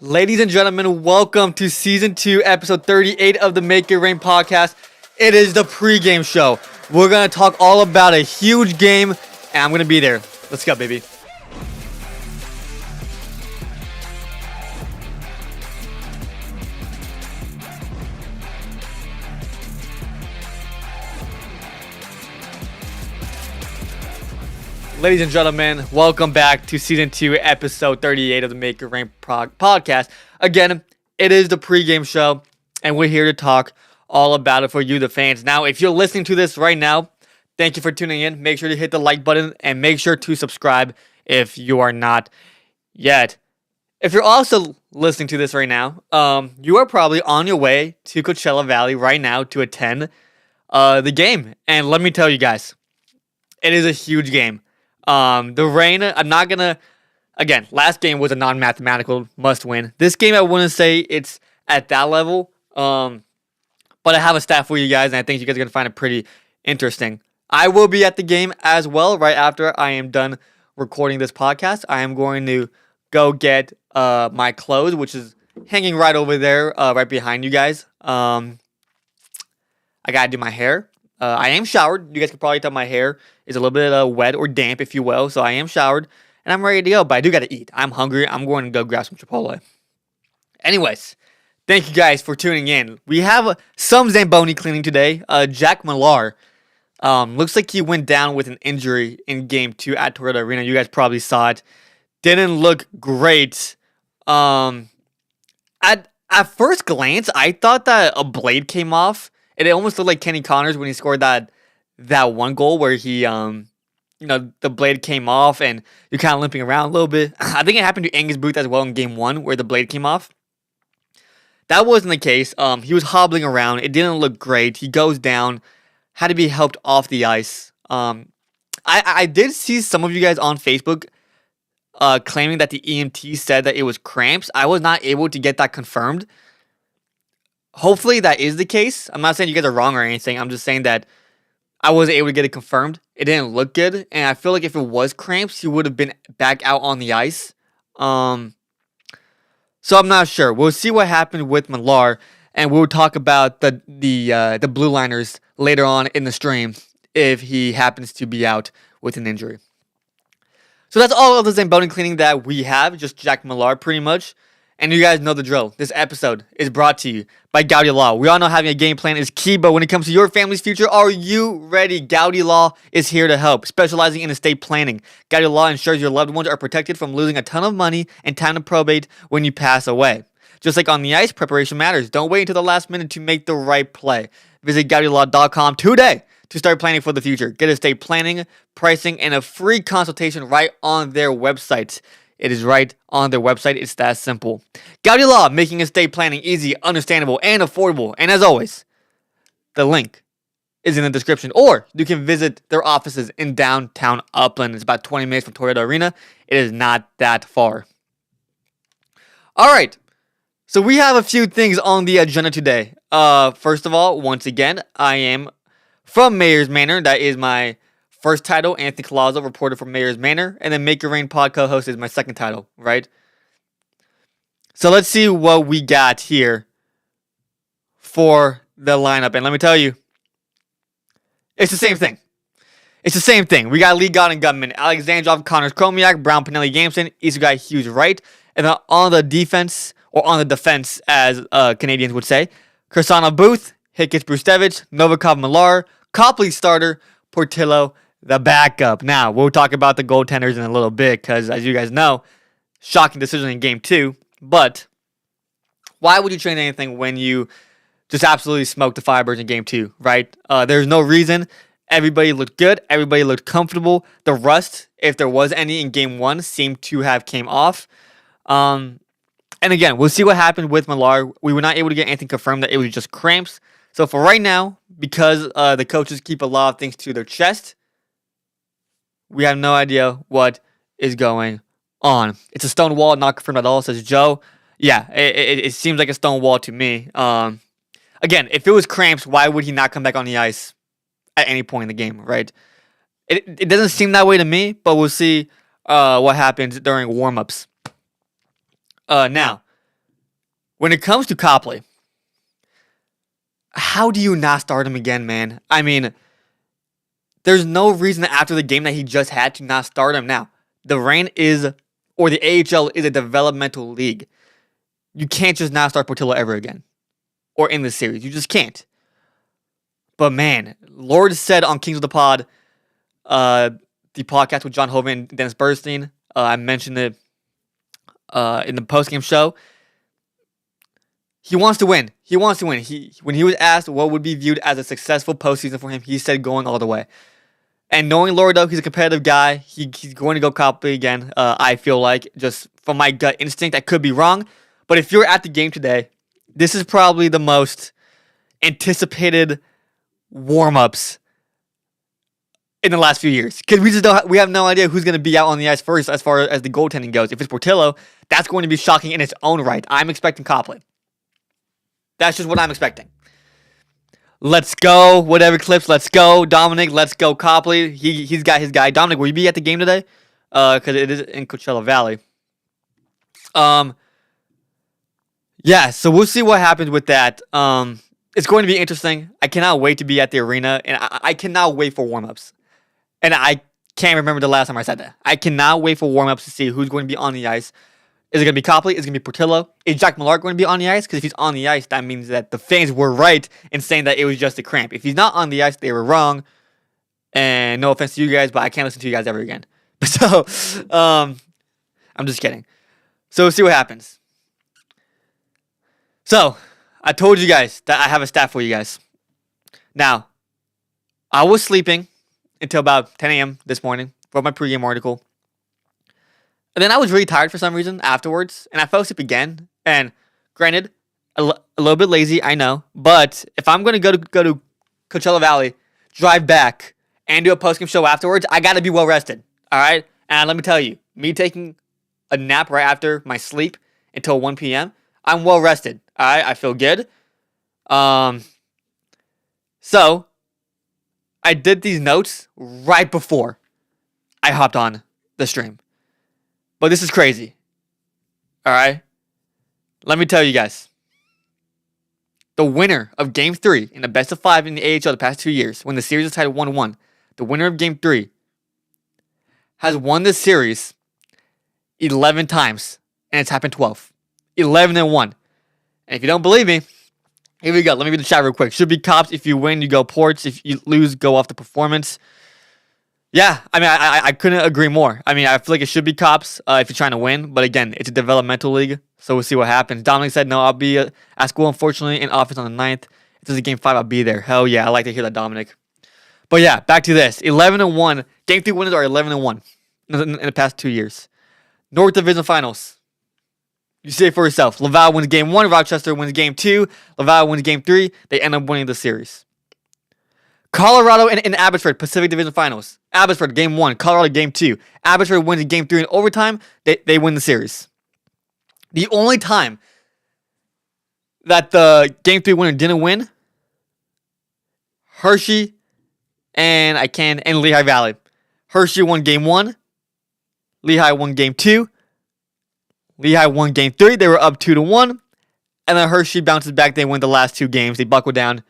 Ladies and gentlemen, welcome to Season 2, Episode 38 of the Make It Rain podcast. It is the pregame show. We're going to talk all about a huge game, and I'm going to be there. Let's go, baby. Ladies and gentlemen, welcome back to Season 2, Episode 38 of the Make It Rain podcast. Again, it is the pregame show, and we're here to talk all about it for you, the fans. Now, if you're listening to this right now, thank you for tuning in. Make sure to hit the like button, and make sure to subscribe if you are not yet. If you're also listening to this right now, you are probably on your way to Coachella Valley right now to attend the game. And let me tell you guys, it is a huge game. The Rain, I'm not gonna, again, last game was a non-mathematical must-win. This game, I wouldn't say it's at that level, but I have a stat for you guys, and I think you guys are gonna find it pretty interesting. I will be at the game as well right after I am done recording this podcast. I am going to go get my clothes, which is hanging right over there, right behind you guys. I gotta do my hair. I am showered. You guys can probably tell my hair is a little bit wet or damp, if you will. So I am showered, and I'm ready to go. But I do got to eat. I'm hungry. I'm going to go grab some Chipotle. Anyways, thank you guys for tuning in. We have some Zamboni cleaning today. Jack Millar looks like he went down with an injury in Game 2 at Toyota Arena. You guys probably saw it. Didn't look great. At first glance, I thought that a blade came off. It almost looked like Kenny Connors when he scored that one goal where he, the blade came off and you're kind of limping around a little bit. I think it happened to Angus Booth as well in Game 1 where the blade came off. That wasn't the case. He was hobbling around. It didn't look great. He goes down, had to be helped off the ice. I did see some of you guys on Facebook claiming that the EMT said that it was cramps. I was not able to get that confirmed. Hopefully that is the case. I'm not saying you guys are wrong or anything. I'm just saying that I wasn't able to get it confirmed. It didn't look good. And I feel like if it was cramps, he would have been back out on the ice. So I'm not sure. We'll see what happened with Millar. And we'll talk about the blue liners later on in the stream if he happens to be out with an injury. So that's all of the Zamboni cleaning that we have. Just Jack Millar pretty much. And you guys know the drill. This episode is brought to you by Gowdy Law. We all know having a game plan is key, but when it comes to your family's future, are you ready? Gowdy Law is here to help, specializing in estate planning. Gowdy Law ensures your loved ones are protected from losing a ton of money and time to probate when you pass away. Just like on the ice, preparation matters. Don't wait until the last minute to make the right play. Visit GowdyLaw.com today to start planning for the future. Get estate planning, pricing, and a free consultation right on their website. It is right on their website. It's that simple. Gowdy Law, making estate planning easy, understandable, and affordable. And as always, the link is in the description. Or you can visit their offices in downtown Upland. It's about 20 minutes from Toyota Arena. It is not that far. All right. So we have a few things on the agenda today. First of all, once again, I am from Mayor's Manor. That is my first title, Anthony Collazo, reporter from Mayor's Manor. And then Make Your Rain pod co-host is my second title, right? So let's see what we got here for the lineup. And let me tell you, it's the same thing. It's the same thing. We got Lee Godden Gutman, Alexandrov, Connors, Chromiak, Brown, Pinelli, Gamson, Easter Guy, Hughes, Wright. And then on the defense, or on the defense, as Canadians would say, Kersana Booth, Hickett, Brustevich, Novikov, Millar, Copley starter, Portillo, the backup. Now, we'll talk about the goaltenders in a little bit because, as you guys know, shocking decision in Game 2. But why would you change anything when you just absolutely smoked the Firebirds in Game 2, right? There's no reason. Everybody looked good. Everybody looked comfortable. The rust, if there was any in Game 1, seemed to have came off. And again, we'll see what happened with Millar. We were not able to get anything confirmed that it was just cramps. So for right now, because the coaches keep a lot of things to their chest, we have no idea what is going on. It's a stone wall, not confirmed at all, says Joe. Yeah, it seems like a stone wall to me. Again, if it was cramps, why would he not come back on the ice at any point in the game, right? It doesn't seem that way to me, but we'll see what happens during warm-ups. Now, when it comes to Copley, how do you not start him again, man? I mean, there's no reason after the game that he just had to not start him now. The AHL is a developmental league. You can't just not start Portillo ever again. Or in the series. You just can't. But man, Lord said on Kings of the Pod, the podcast with John Hovan and Dennis Bernstein, I mentioned it in the postgame show. He wants to win. When he was asked what would be viewed as a successful postseason for him, he said going all the way. And knowing Lord, he's a competitive guy. He's going to go Copley again, I feel like. Just from my gut instinct, I could be wrong. But if you're at the game today, this is probably the most anticipated warm-ups in the last few years. Because we have no idea who's going to be out on the ice first as far as the goaltending goes. If it's Portillo, that's going to be shocking in its own right. I'm expecting Copley. That's just what I'm expecting. Let's go. Whatever clips, let's go. Dominic, let's go. Copley, he's got his guy. Dominic, will you be at the game today? Because it is in Coachella Valley. Yeah, so we'll see what happens with that. It's going to be interesting. I cannot wait to be at the arena, and I cannot wait for warm-ups. And I can't remember the last time I said that. I cannot wait for warm-ups to see who's going to be on the ice. Is it going to be Copley? Is it going to be Portillo? Is Jack Millard going to be on the ice? Because if he's on the ice, that means that the fans were right in saying that it was just a cramp. If he's not on the ice, they were wrong. And no offense to you guys, but I can't listen to you guys ever again. So, I'm just kidding. So we'll see what happens. So, I told you guys that I have a stat for you guys. Now, I was sleeping until about 10 a.m. this morning for my pregame article. And then I was really tired for some reason afterwards, and I fell asleep again. And granted, a little bit lazy, I know. But if I'm going to go to Coachella Valley, drive back, and do a postgame show afterwards, I got to be well rested. All right? And let me tell you, me taking a nap right after my sleep until 1 p.m., I'm well rested. All right? I feel good. So, I did these notes right before I hopped on the stream. But this is crazy. All right? Let me tell you guys. The winner of Game 3 in the best of 5 in the AHL the past 2 years, when the series was tied 1-1, the winner of Game 3 has won this series 11 times, and it's happened 12. 11-1. And if you don't believe me, here we go. Let me read the chat real quick. Should be Cops. If you win, you go Ports. If you lose, go off the performance. Yeah, I mean, I couldn't agree more. I mean, I feel like it should be Cops if you're trying to win. But again, it's a developmental league, so we'll see what happens. Dominic said, no, I'll be at school, unfortunately, in office on the 9th. If there's a Game 5, I'll be there. Hell yeah, I like to hear that, Dominic. But yeah, back to this. 11-1. Game 3 winners are 11-1 in the past 2 years. North Division Finals. You see it for yourself. Laval wins Game 1. Rochester wins Game 2. Laval wins Game 3. They end up winning the series. Colorado and Abbotsford, Pacific Division Finals. Abbotsford, Game 1. Colorado, Game 2. Abbotsford wins Game 3 in overtime. They win the series. The only time that the Game 3 winner didn't win, Hershey and Lehigh Valley. Hershey won Game 1. Lehigh won Game 2. Lehigh won Game 3. They were up 2-1. And then Hershey bounces back. They win the last 2 games. They buckle down,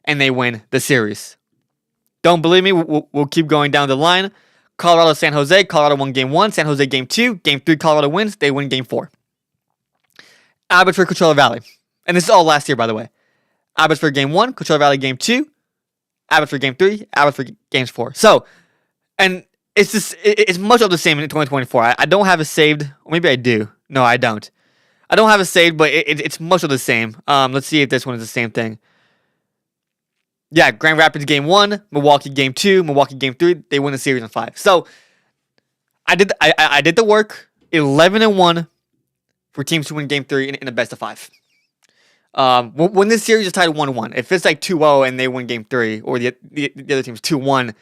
and they win the series. Don't believe me? We'll keep going down the line. Colorado, San Jose. Colorado won Game 1. San Jose, Game 2. Game 3, Colorado wins. They win Game 4. Abbotsford, Coachella Valley. And this is all last year, by the way. Abbotsford, Game 1. Coachella Valley, Game 2. Abbotsford, Game 3. Abbotsford, Game 4. So, and it's much of the same in 2024. I don't have it saved. Or maybe I do. No, I don't. I don't have it saved, but it's much of the same. Let's see if this one is the same thing. Yeah, Grand Rapids Game 1, Milwaukee Game 2, Milwaukee Game 3. They win the series in 5. So, I did the work. 11-1 for teams to win Game 3 in the best of 5. When this series is tied 1-1, if it's like 2-0 and they win Game 3, or the other team's 2-1,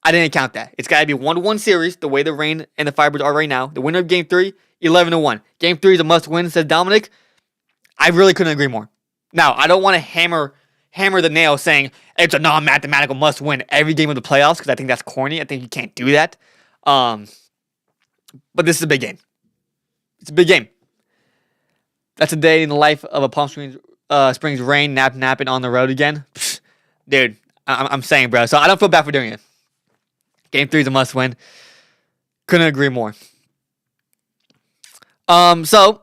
I didn't count that. It's got to be 1-1 series, the way the Reign and the Firebirds are right now. The winner of Game 3, 11-1. Game 3 is a must-win, says Dominic. I really couldn't agree more. Now, I don't want to hammer the nail saying it's a non-mathematical must-win every game of the playoffs, because I think that's corny. I think you can't do that. But this is a big game. It's a big game. That's a day in the life of a Palm Springs rain, napping on the road again. Pfft, dude, I'm saying, bro. So I don't feel bad for doing it. Game 3 is a must-win. Couldn't agree more. So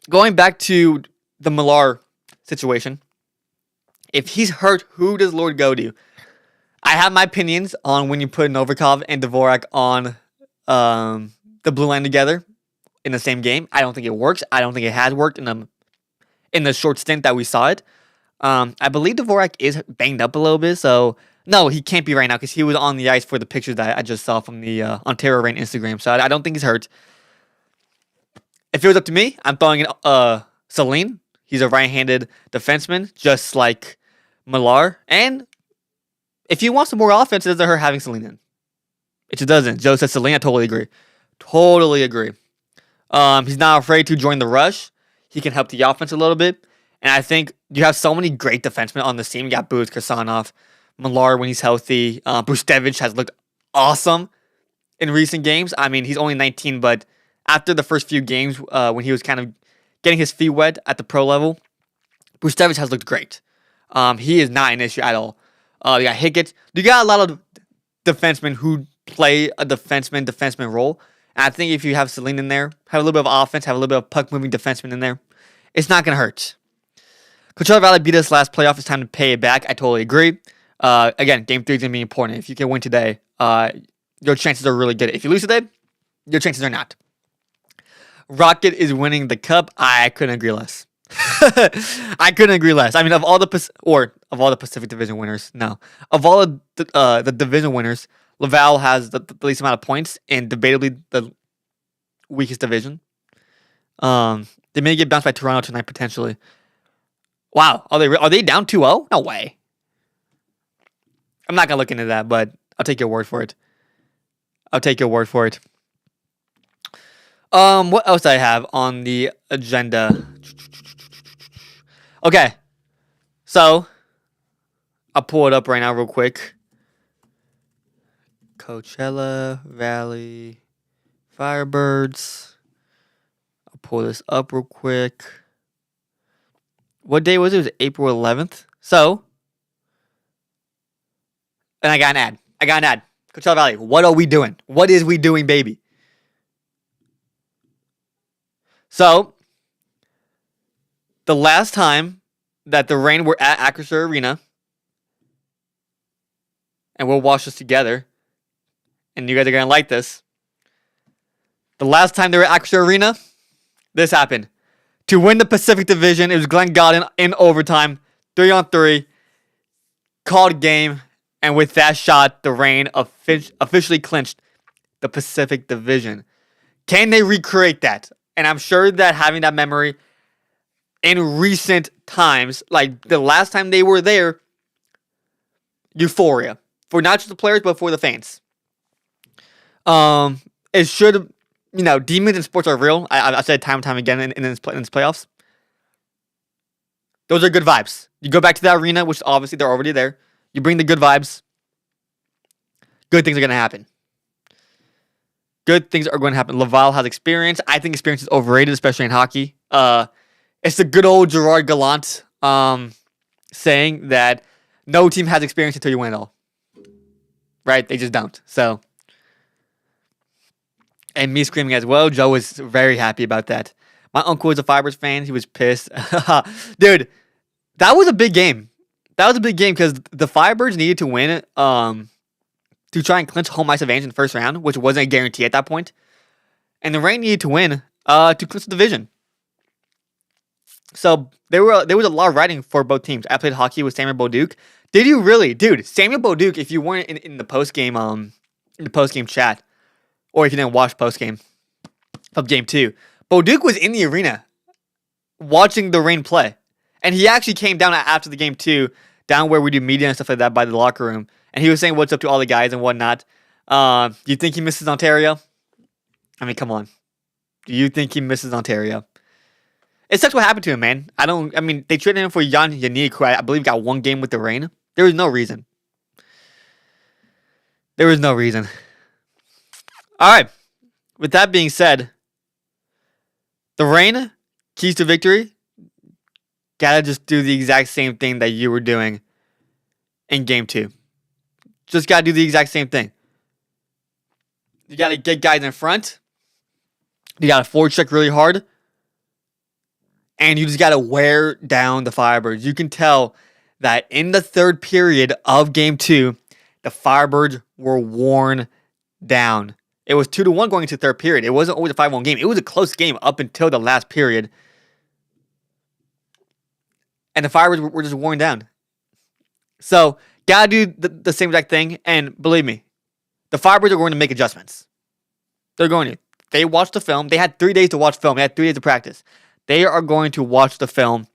going back to the Millar situation, if he's hurt, who does Lord go to? I have my opinions on when you put Novikov and Dvorak on the blue line together in the same game. I don't think it works. I don't think it has worked in the short stint that we saw it. I believe Dvorak is banged up a little bit, so no, he can't be right now because he was on the ice for the pictures that I just saw from the Ontario Reign Instagram. So I don't think he's hurt. If it was up to me, I'm throwing in Celine. He's a right-handed defenseman, just like Millar. And if you want some more offense, it doesn't hurt having Celine in. It just doesn't. Joe says Celine. I totally agree. Totally agree. He's not afraid to join the rush. He can help the offense a little bit. And I think you have so many great defensemen on this team. You got Booth, Kirsanov, Millar when he's healthy. Bustevich has looked awesome in recent games. I mean, he's only 19, but after the first few games, when he was kind of getting his feet wet at the pro level, Bustevich has looked great. He is not an issue at all. You got Hickett. You got a lot of defensemen who play a defenseman role. And I think if you have Celine in there, have a little bit of offense, have a little bit of puck-moving defenseman in there, it's not going to hurt. Coachella Valley beat us last playoff. It's time to pay it back. I totally agree. Again, Game 3 is going to be important. If you can win today, your chances are really good. If you lose today, your chances are not. Rocket is winning the cup. I couldn't agree less. I couldn't agree less. I mean, of all the Pacific Division winners, no. Of all the division winners, Laval has the least amount of points and debatably the weakest division. They may get bounced by Toronto tonight potentially. Wow, are they down 2-0? No way. I'm not gonna look into that, but I'll take your word for it. What else do I have on the agenda? Okay, so I'll pull it up right now real quick. Coachella Valley Firebirds. I'll pull this up real quick. What day was it? It was April 11th. So, and I got an ad. Coachella Valley, what are we doing? What is we doing, baby? So, the last time that the Reign were at Acrisure Arena, and we'll watch this together, and you guys are going to like this. The last time they were at Acrisure Arena, this happened. To win the Pacific Division, it was Glenn Godden in overtime, 3-on-3, called game, and with that shot, the Reign officially clinched the Pacific Division. Can they recreate that? And I'm sure that having that memory in recent times, like the last time they were there, euphoria. For not just the players, but for the fans. It should, demons in sports are real. I said time and time again in this playoffs. Those are good vibes. You go back to that arena, which obviously they're already there. You bring the good vibes. Good things are going to happen. Laval has experience. I think experience is overrated, especially in hockey. It's the good old Gerard Gallant saying that no team has experience until you win it all. Right? They just don't. So, and me screaming as well. Joe was very happy about that. My uncle was a Firebirds fan. He was pissed. Dude, that was a big game. Because the Firebirds needed to win to try and clinch home ice advantage in the first round, which wasn't a guarantee at that point. And the Reign needed to win to clinch the division. So there was a lot of writing for both teams. I played hockey with Samuel Bolduc. Did you really? Dude, Samuel Bolduc, if you weren't in the postgame chat, or if you didn't watch postgame of Game 2, Bolduc was in the arena watching the Reign play. And he actually came down after the Game 2, down where we do media and stuff like that by the locker room. And he was saying what's up to all the guys and whatnot. Do you think he misses Ontario? I mean, come on. Do you think he misses Ontario? It sucks what happened to him, man. They traded him for Jan Yannick, who I believe got one game with the Reign. There was no reason. All right. With that being said, the Reign Keys to victory, gotta just do the exact same thing that you were doing in game 2. Just gotta do the exact same thing. You gotta get guys in front. You gotta forward check really hard. And you just gotta wear down the Firebirds. You can tell that in the third period of game 2, the Firebirds were worn down. It was 2-1 going into the third period. It wasn't always a 5-1 game. It was a close game up until the last period. And the Firebirds were just worn down. So, gotta do the same exact thing. And believe me, the Firebirds are going to make adjustments. They're going to. They watched the film. They had 3 days to watch film. They had 3 days to practice. They are going to watch the film.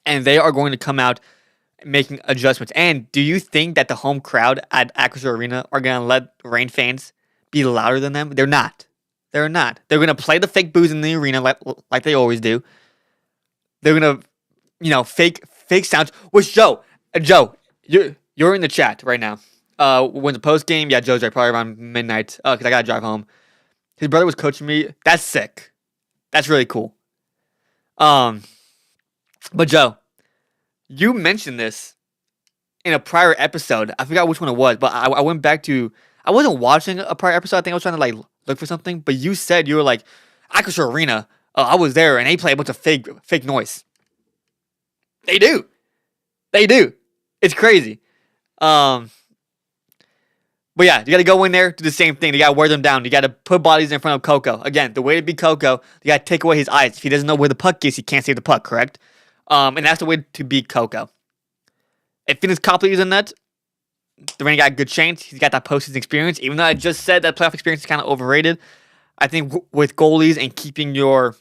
And they are going to come out making adjustments. And do you think that the home crowd at Acrisure Arena are going to let Reign fans be louder than them? They're not. They're not. They're going to play the fake boos in the arena like they always do. They're going to, fake sounds. Which, Joe, you're in the chat right now. When the post game, yeah, Joe's right, probably around midnight, because I got to drive home. His brother was coaching me. That's sick. That's really cool. But Joe, you mentioned this in a prior episode. I forgot which one it was, but I went back to. I wasn't watching a prior episode. I think I was trying to look for something. But you said you were like, Acrisure Arena. I was there, and they play a bunch of fake noise. They do. It's crazy. But yeah, you got to go in there, do the same thing. You got to wear them down. You got to put bodies in front of Coco. Again, the way to beat Coco, you got to take away his eyes. If he doesn't know where the puck is, he can't save the puck, correct? And that's the way to beat Coco. If Phoenix Copley is in net, the Reign got a good chance. He's got that postseason experience. Even though I just said that playoff experience is kind of overrated, I think with goalies and keeping your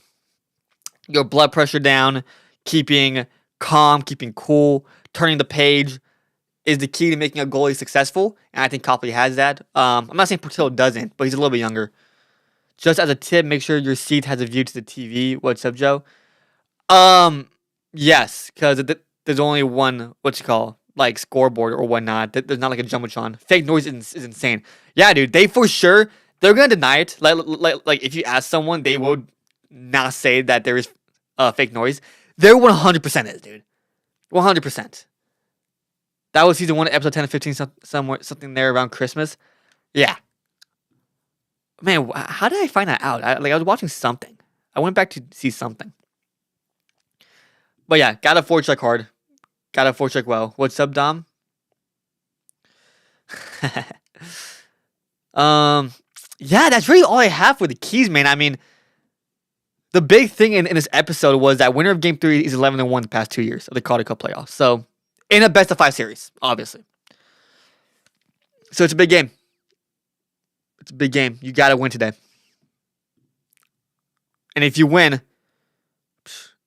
blood pressure down, keeping calm, keeping cool, turning the page is the key to making a goalie successful. And I think Copley has that. I'm not saying Portillo doesn't, but he's a little bit younger. Just as a tip, make sure your seat has a view to the TV. What's up, Joe? Yes, because there's only one, scoreboard or whatnot. There's not like a Jumbotron. Fake noise is insane. Yeah, dude, they're going to deny it. Like if you ask someone, they will not say that there is fake noise. There 100% is, dude. 100%. That was season 1, episode 10 and 15, something there around Christmas. Yeah. Man, how did I find that out? I was watching something. I went back to see something. But yeah, gotta forecheck hard. Gotta forecheck well. What's up, Dom? Yeah, that's really all I have for the keys, man. I mean, the big thing in this episode was that winner of Game 3 is 11-1 the past 2 years of the Calder Cup playoffs. So, in a best-of-5 series, obviously. So, it's a big game. It's a big game. You gotta win today. And if you win,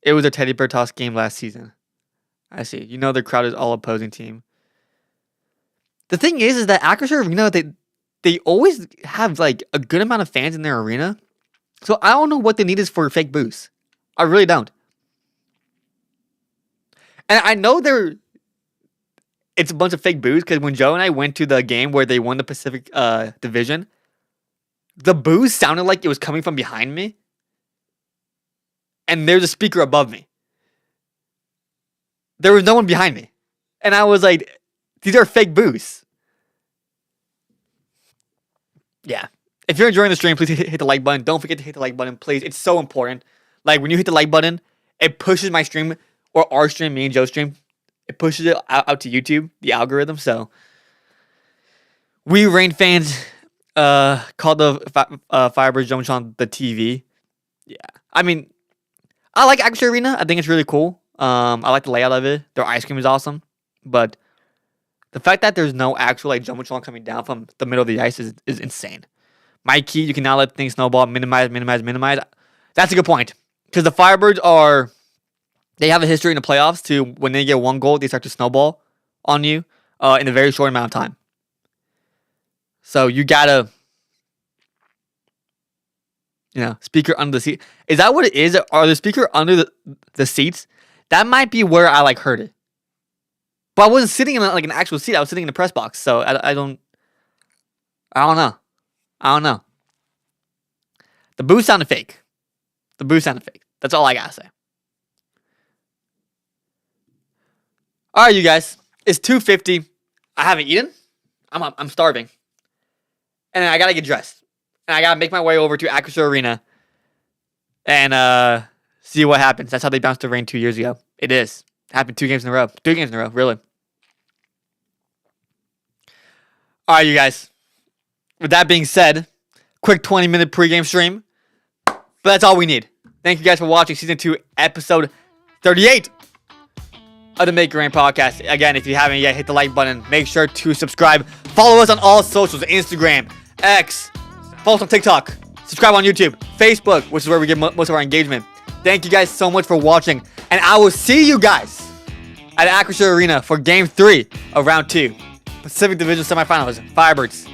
it was a teddy bear toss game last season. I see. You know the crowd is all opposing team. The thing is that Acrisure Arena, they always have like a good amount of fans in their arena. So I don't know what the need is for fake boosts. I really don't. And I know it's a bunch of fake boos because when Joe and I went to the game where they won the Pacific Division, the boos sounded like it was coming from behind me. And there's a speaker above me. There was no one behind me. And I was like, these are fake boos. Yeah. If you're enjoying the stream, please hit the like button. Don't forget to hit the like button, please. It's so important. Like, when you hit the like button, it pushes my stream, or our stream, me and Joe's stream. It pushes it out to YouTube, the algorithm. So, we Reign fans call the Firebirds Jumbotron the TV. Yeah. I mean, I like Acrisure Arena. I think it's really cool. I like the layout of it. Their ice cream is awesome. But the fact that there's no actual Jumbotron coming down from the middle of the ice is insane. My key, you cannot let things snowball. Minimize. That's a good point. Because the Firebirds they have a history in the playoffs to when they get one goal, they start to snowball on you in a very short amount of time. So you gotta, speaker under the seat. Is that what it is? Are the speaker under the seats? That might be where I heard it. But I wasn't sitting in an actual seat. I was sitting in the press box. So I don't know. The boo sounded fake. That's all I gotta say. All right, you guys. It's 2:50. I haven't eaten. I'm starving. And I gotta get dressed. And I gotta make my way over to Acrisure Arena and see what happens. That's how they bounced the rain 2 years ago. It is. It happened 2 games in a row. 3 games in a row, really. All right, you guys. With that being said, quick 20-minute pregame stream. But that's all we need. Thank you guys for watching Season 2, Episode 38 of the Make Your Rain podcast. Again, if you haven't yet, hit the like button. Make sure to subscribe. Follow us on all socials. Instagram, X. Follow us on TikTok. Subscribe on YouTube. Facebook, which is where we get most of our engagement. Thank you guys so much for watching. And I will see you guys at Acrisure Arena for Game 3 of Round 2. Pacific Division Semifinals. Firebirds.